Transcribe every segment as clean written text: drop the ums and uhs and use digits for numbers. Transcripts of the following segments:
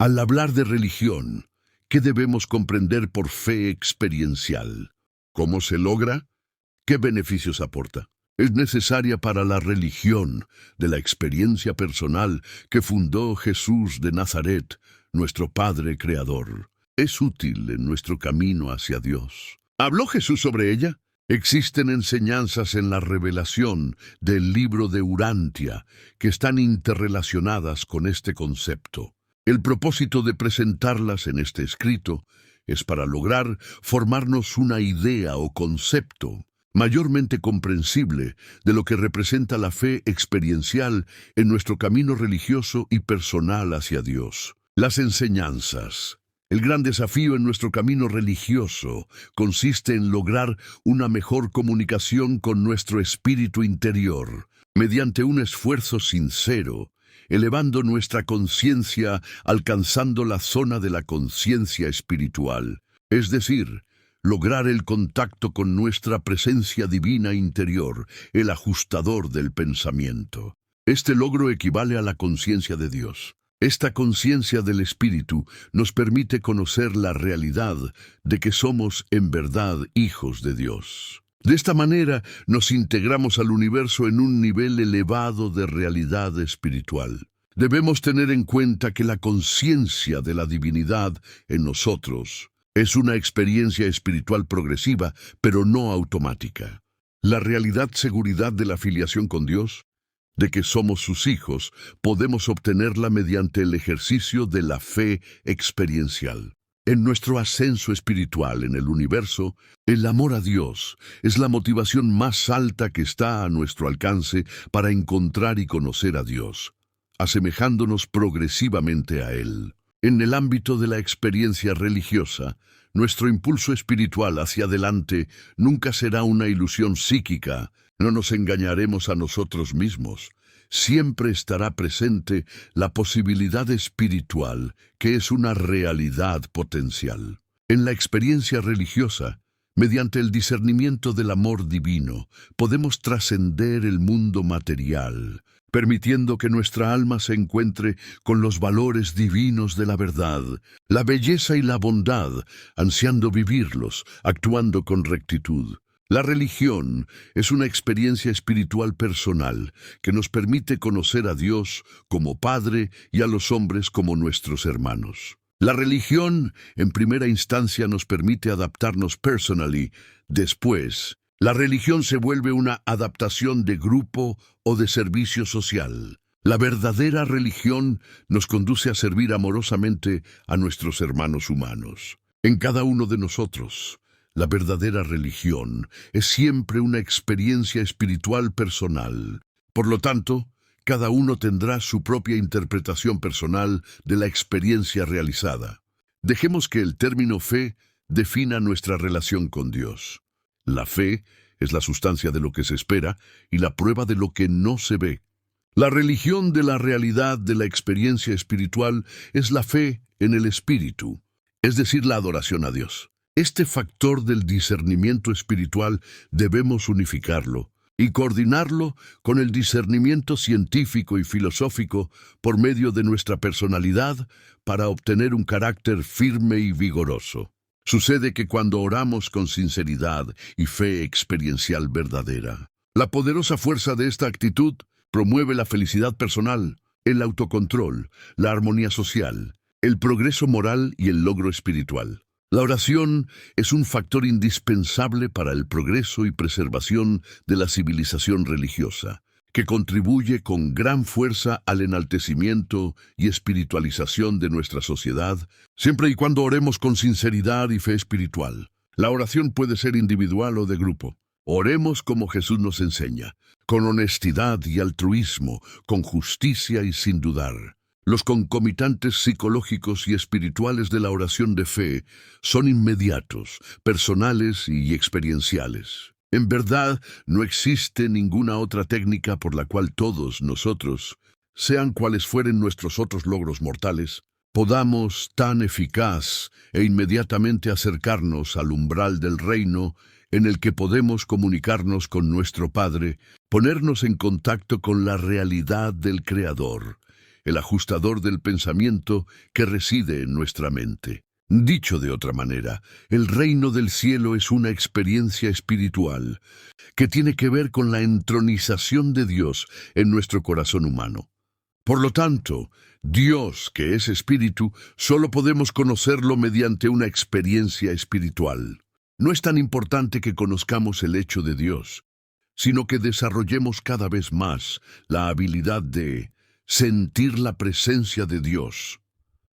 Al hablar de religión, ¿qué debemos comprender por fe experiencial? ¿Cómo se logra? ¿Qué beneficios aporta? Es necesaria para la religión de la experiencia personal que fundó Jesús de Nazaret, nuestro Padre Creador. Es útil en nuestro camino hacia Dios. ¿Habló Jesús sobre ella? Existen enseñanzas en la revelación del libro de Urantia que están interrelacionadas con este concepto. El propósito de presentarlas en este escrito es para lograr formarnos una idea o concepto mayormente comprensible de lo que representa la fe experiencial en nuestro camino religioso y personal hacia Dios. Las enseñanzas. El gran desafío en nuestro camino religioso consiste en lograr una mejor comunicación con nuestro espíritu interior, mediante un esfuerzo sincero, elevando nuestra conciencia, alcanzando la zona de la conciencia espiritual, es decir, lograr el contacto con nuestra presencia divina interior, el ajustador del pensamiento. Este logro equivale a la conciencia de Dios. Esta conciencia del Espíritu nos permite conocer la realidad de que somos en verdad hijos de Dios. De esta manera nos integramos al universo en un nivel elevado de realidad espiritual. Debemos tener en cuenta que la conciencia de la divinidad en nosotros es una experiencia espiritual progresiva, pero no automática. La seguridad de la filiación con Dios, de que somos sus hijos, podemos obtenerla mediante el ejercicio de la fe experiencial. En nuestro ascenso espiritual en el universo, el amor a Dios es la motivación más alta que está a nuestro alcance para encontrar y conocer a Dios, asemejándonos progresivamente a Él. En el ámbito de la experiencia religiosa, nuestro impulso espiritual hacia adelante nunca será una ilusión psíquica. No nos engañaremos a nosotros mismos. Siempre estará presente la posibilidad espiritual, que es una realidad potencial. En la experiencia religiosa, mediante el discernimiento del amor divino, podemos trascender el mundo material, permitiendo que nuestra alma se encuentre con los valores divinos de la verdad, la belleza y la bondad, ansiando vivirlos, actuando con rectitud. La religión es una experiencia espiritual personal que nos permite conocer a Dios como Padre y a los hombres como nuestros hermanos. La religión, en primera instancia, nos permite adaptarnos personally. Después, la religión se vuelve una adaptación de grupo o de servicio social. La verdadera religión nos conduce a servir amorosamente a nuestros hermanos humanos. En cada uno de nosotros, la verdadera religión es siempre una experiencia espiritual personal. Por lo tanto, cada uno tendrá su propia interpretación personal de la experiencia realizada. Dejemos que el término fe defina nuestra relación con Dios. La fe es la sustancia de lo que se espera y la prueba de lo que no se ve. La religión de la realidad de la experiencia espiritual es la fe en el Espíritu, es decir, la adoración a Dios. Este factor del discernimiento espiritual debemos unificarlo y coordinarlo con el discernimiento científico y filosófico por medio de nuestra personalidad para obtener un carácter firme y vigoroso. Sucede que cuando oramos con sinceridad y fe experiencial verdadera, la poderosa fuerza de esta actitud promueve la felicidad personal, el autocontrol, la armonía social, el progreso moral y el logro espiritual. La oración es un factor indispensable para el progreso y preservación de la civilización religiosa, que contribuye con gran fuerza al enaltecimiento y espiritualización de nuestra sociedad, siempre y cuando oremos con sinceridad y fe espiritual. La oración puede ser individual o de grupo. Oremos como Jesús nos enseña, con honestidad y altruismo, con justicia y sin dudar. Los concomitantes psicológicos y espirituales de la oración de fe son inmediatos, personales y experienciales. En verdad, no existe ninguna otra técnica por la cual todos nosotros, sean cuales fueren nuestros otros logros mortales, podamos tan eficaz e inmediatamente acercarnos al umbral del reino en el que podemos comunicarnos con nuestro Padre, ponernos en contacto con la realidad del Creador el ajustador del pensamiento que reside en nuestra mente. Dicho de otra manera, el reino del cielo es una experiencia espiritual que tiene que ver con la entronización de Dios en nuestro corazón humano. Por lo tanto, Dios, que es espíritu, solo podemos conocerlo mediante una experiencia espiritual. No es tan importante que conozcamos el hecho de Dios, sino que desarrollemos cada vez más la habilidad de sentir la presencia de Dios.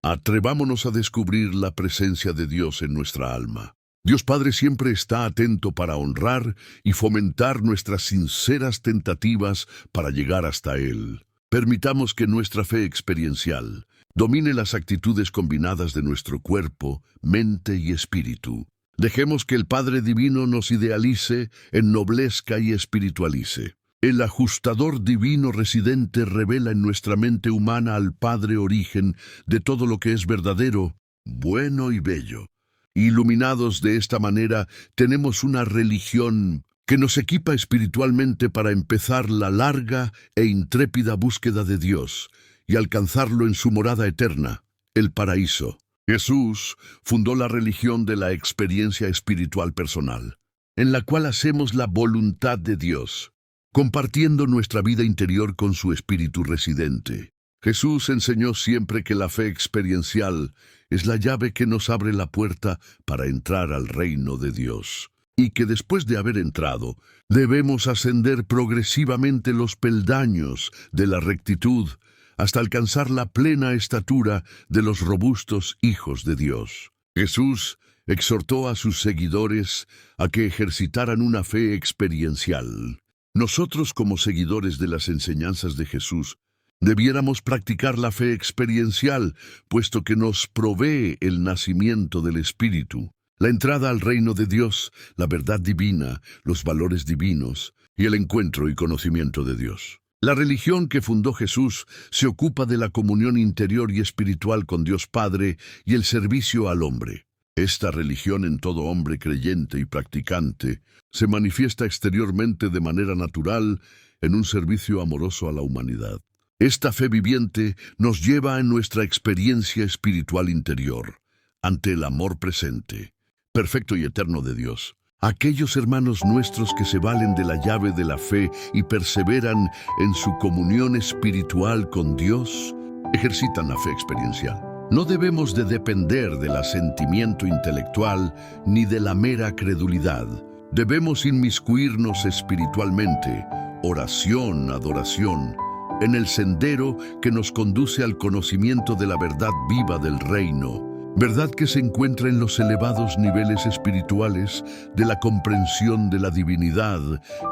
Atrevámonos a descubrir la presencia de Dios en nuestra alma. Dios Padre siempre está atento para honrar y fomentar nuestras sinceras tentativas para llegar hasta Él. Permitamos que nuestra fe experiencial domine las actitudes combinadas de nuestro cuerpo, mente y espíritu. Dejemos que el Padre Divino nos idealice, ennoblezca y espiritualice. El ajustador divino residente revela en nuestra mente humana al Padre origen de todo lo que es verdadero, bueno y bello. Iluminados de esta manera, tenemos una religión que nos equipa espiritualmente para empezar la larga e intrépida búsqueda de Dios y alcanzarlo en su morada eterna, el paraíso. Jesús fundó la religión de la experiencia espiritual personal, en la cual hacemos la voluntad de Dios, compartiendo nuestra vida interior con su espíritu residente. Jesús enseñó siempre que la fe experiencial es la llave que nos abre la puerta para entrar al reino de Dios, y que después de haber entrado, debemos ascender progresivamente los peldaños de la rectitud hasta alcanzar la plena estatura de los robustos hijos de Dios. Jesús exhortó a sus seguidores a que ejercitaran una fe experiencial. Nosotros, como seguidores de las enseñanzas de Jesús, debiéramos practicar la fe experiencial, puesto que nos provee el nacimiento del Espíritu, la entrada al reino de Dios, la verdad divina, los valores divinos y el encuentro y conocimiento de Dios. La religión que fundó Jesús se ocupa de la comunión interior y espiritual con Dios Padre y el servicio al hombre. Esta religión en todo hombre creyente y practicante se manifiesta exteriormente de manera natural en un servicio amoroso a la humanidad. Esta fe viviente nos lleva en nuestra experiencia espiritual interior, ante el amor presente, perfecto y eterno de Dios. Aquellos hermanos nuestros que se valen de la llave de la fe y perseveran en su comunión espiritual con Dios, ejercitan la fe experiencial. No debemos de depender del asentimiento intelectual ni de la mera credulidad. Debemos inmiscuirnos espiritualmente, oración, adoración, en el sendero que nos conduce al conocimiento de la verdad viva del reino, verdad que se encuentra en los elevados niveles espirituales de la comprensión de la divinidad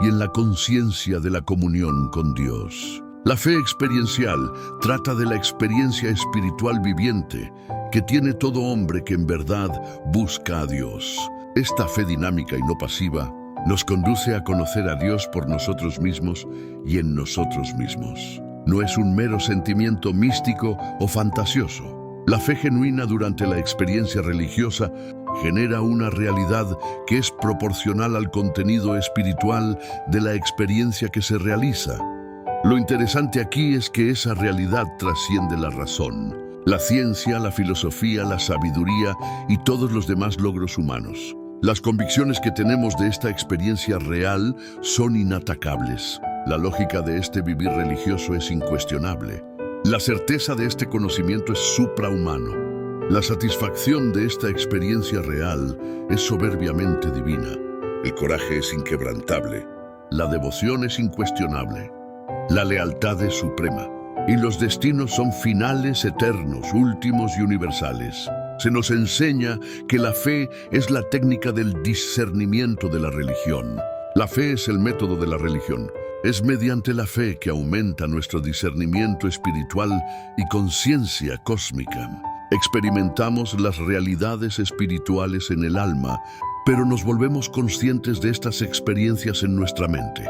y en la conciencia de la comunión con Dios. La fe experiencial trata de la experiencia espiritual viviente que tiene todo hombre que en verdad busca a Dios. Esta fe dinámica y no pasiva nos conduce a conocer a Dios por nosotros mismos y en nosotros mismos. No es un mero sentimiento místico o fantasioso. La fe genuina durante la experiencia religiosa genera una realidad que es proporcional al contenido espiritual de la experiencia que se realiza. Lo interesante aquí es que esa realidad trasciende la razón, la ciencia, la filosofía, la sabiduría y todos los demás logros humanos. Las convicciones que tenemos de esta experiencia real son inatacables. La lógica de este vivir religioso es incuestionable. La certeza de este conocimiento es suprahumano. La satisfacción de esta experiencia real es soberbiamente divina. El coraje es inquebrantable. La devoción es incuestionable. La lealtad es suprema. Y los destinos son finales, eternos, últimos y universales. Se nos enseña que la fe es la técnica del discernimiento de la religión. La fe es el método de la religión. Es mediante la fe que aumenta nuestro discernimiento espiritual y conciencia cósmica. Experimentamos las realidades espirituales en el alma, pero nos volvemos conscientes de estas experiencias en nuestra mente.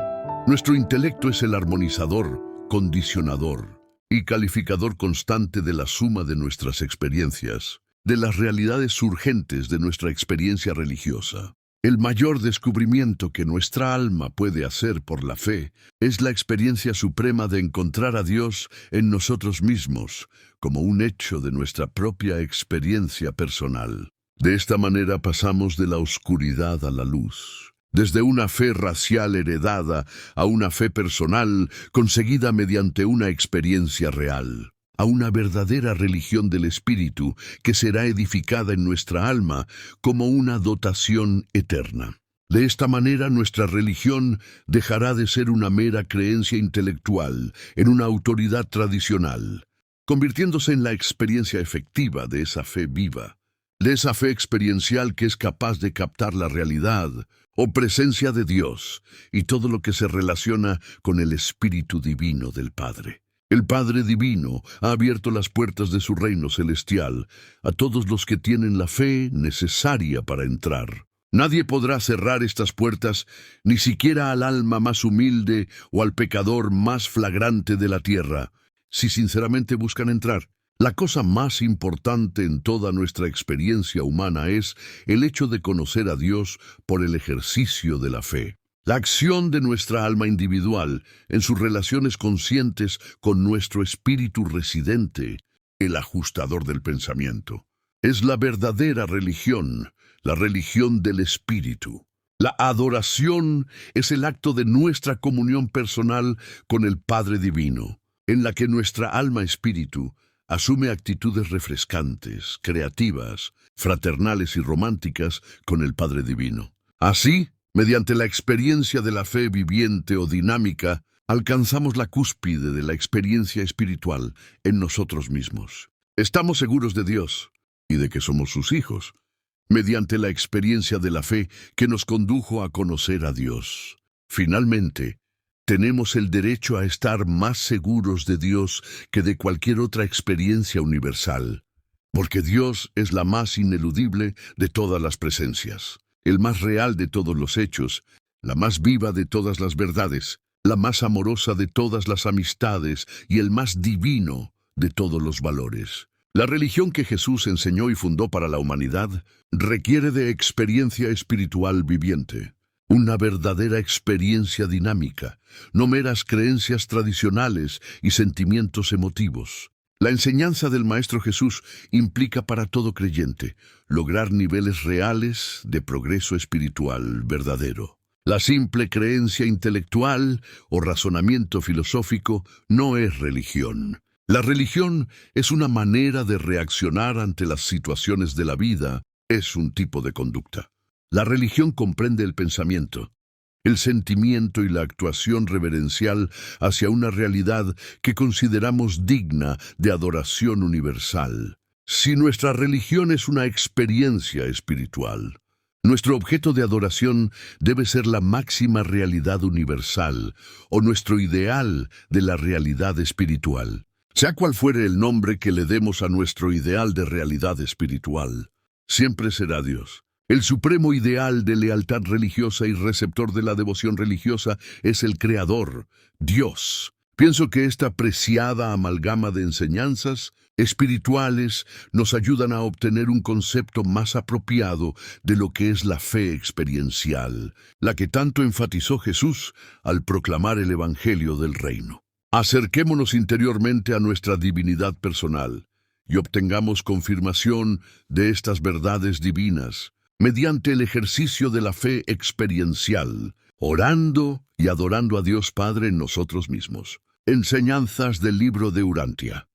Nuestro intelecto es el armonizador, condicionador y calificador constante de la suma de nuestras experiencias, de las realidades surgentes de nuestra experiencia religiosa. El mayor descubrimiento que nuestra alma puede hacer por la fe es la experiencia suprema de encontrar a Dios en nosotros mismos, como un hecho de nuestra propia experiencia personal. De esta manera pasamos de la oscuridad a la luz, desde una fe racial heredada a una fe personal conseguida mediante una experiencia real, a una verdadera religión del Espíritu que será edificada en nuestra alma como una dotación eterna. De esta manera nuestra religión dejará de ser una mera creencia intelectual en una autoridad tradicional, convirtiéndose en la experiencia efectiva de esa fe viva, de esa fe experiencial que es capaz de captar la realidad o presencia de Dios y todo lo que se relaciona con el Espíritu Divino del Padre. El Padre Divino ha abierto las puertas de su reino celestial a todos los que tienen la fe necesaria para entrar. Nadie podrá cerrar estas puertas, ni siquiera al alma más humilde o al pecador más flagrante de la tierra, si sinceramente buscan entrar. La cosa más importante en toda nuestra experiencia humana es el hecho de conocer a Dios por el ejercicio de la fe. La acción de nuestra alma individual en sus relaciones conscientes con nuestro espíritu residente, el ajustador del pensamiento, es la verdadera religión, la religión del espíritu. La adoración es el acto de nuestra comunión personal con el Padre Divino, en la que nuestra alma espíritu asume actitudes refrescantes, creativas, fraternales y románticas con el Padre Divino. Así, mediante la experiencia de la fe viviente o dinámica, alcanzamos la cúspide de la experiencia espiritual en nosotros mismos. Estamos seguros de Dios y de que somos sus hijos, mediante la experiencia de la fe que nos condujo a conocer a Dios. Finalmente, tenemos el derecho a estar más seguros de Dios que de cualquier otra experiencia universal, porque Dios es la más ineludible de todas las presencias, el más real de todos los hechos, la más viva de todas las verdades, la más amorosa de todas las amistades y el más divino de todos los valores. La religión que Jesús enseñó y fundó para la humanidad requiere de experiencia espiritual viviente, una verdadera experiencia dinámica, no meras creencias tradicionales y sentimientos emotivos. La enseñanza del Maestro Jesús implica para todo creyente lograr niveles reales de progreso espiritual verdadero. La simple creencia intelectual o razonamiento filosófico no es religión. La religión es una manera de reaccionar ante las situaciones de la vida, es un tipo de conducta. La religión comprende el pensamiento, el sentimiento y la actuación reverencial hacia una realidad que consideramos digna de adoración universal. Si nuestra religión es una experiencia espiritual, nuestro objeto de adoración debe ser la máxima realidad universal o nuestro ideal de la realidad espiritual. Sea cual fuere el nombre que le demos a nuestro ideal de realidad espiritual, siempre será Dios. El supremo ideal de lealtad religiosa y receptor de la devoción religiosa es el Creador, Dios. Pienso que esta preciada amalgama de enseñanzas espirituales nos ayudan a obtener un concepto más apropiado de lo que es la fe experiencial, la que tanto enfatizó Jesús al proclamar el Evangelio del Reino. Acerquémonos interiormente a nuestra divinidad personal y obtengamos confirmación de estas verdades divinas mediante el ejercicio de la fe experiencial, orando y adorando a Dios Padre en nosotros mismos. Enseñanzas del libro de Urantia.